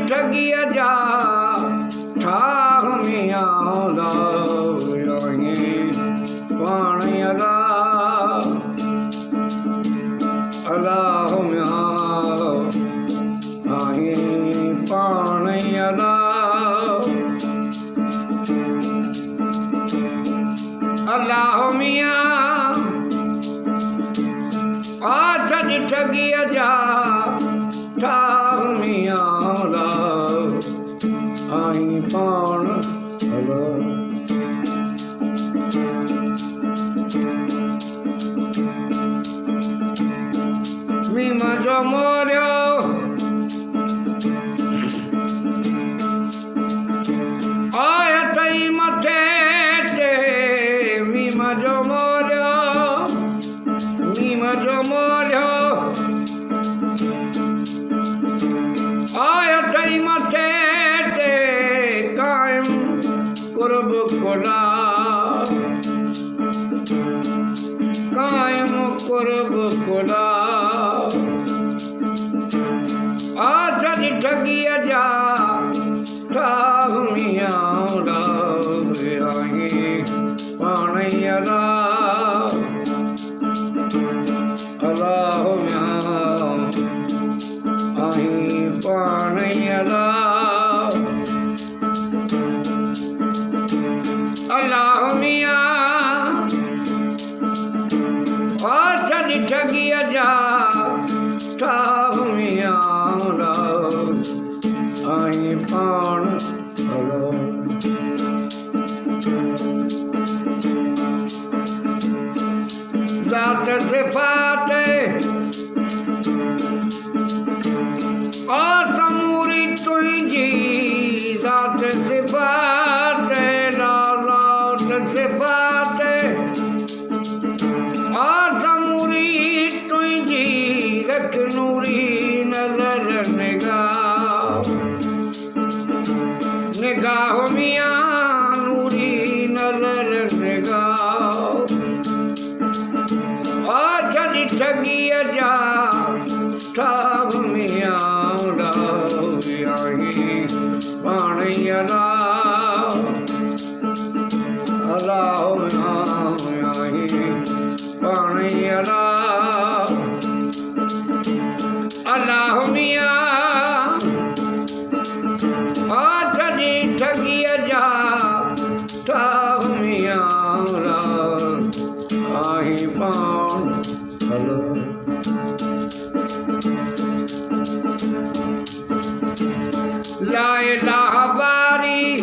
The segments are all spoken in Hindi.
ठगिया जा ठाह मिया पानी अल्लाह मिया पानी अल्लाह मिया ठगिया जा ठाह मिया आई पाण मीमा जो मोरियो आया तई मथे ते मीमा जो मोरियो मीमा जो मोरियो आया तई मथे कुर्ब खुदा कायम कुर्ब खुदा आजन ठगिया जा ठाह मिया पानी अल्लाह मिया पानी अल्लाह मिया ठगिया जा ठाह मिया आई पाण जात सिफात और समूरी तुझी जात सिफात सिफात आसमूरी तुझी रख नूरी नजर निगाह निगाह मिया नूरी नजर निगाह आजन ठगिया जा ठाह मिया पानी अल्लाह पानी अल्लाह मिया ठगिया जा ठाह मिया आई पाण ला इलाहा बारी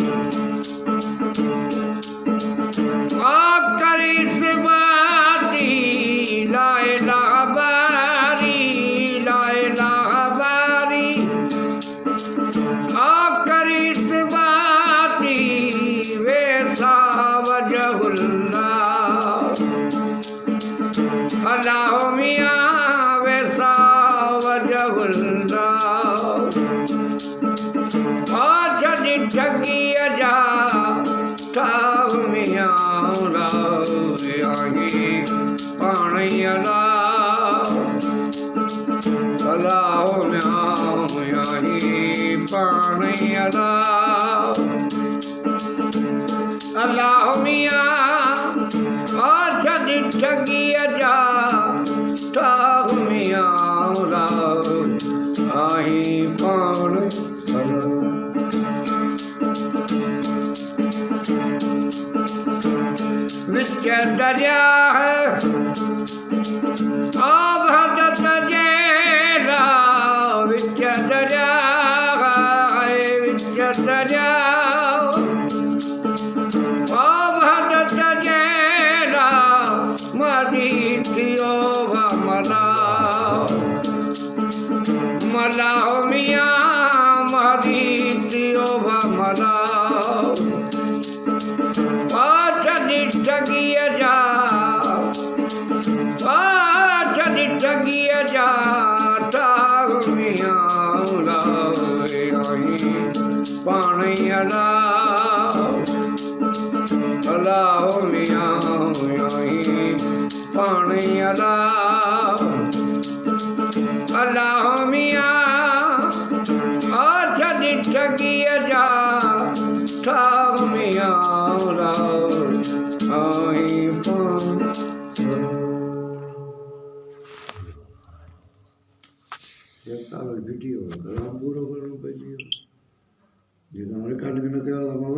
दरिया है भगत जेरा विच दरिया है विच दरिया भगत जेरा मदी थियो मला मला मिया मदी थियो मला ठगिया जा ठगिया जा पानी अलाह मिया पानी अलाह मिया ठगिया जा मिया वीडियो पूरा करना पड़ेगा।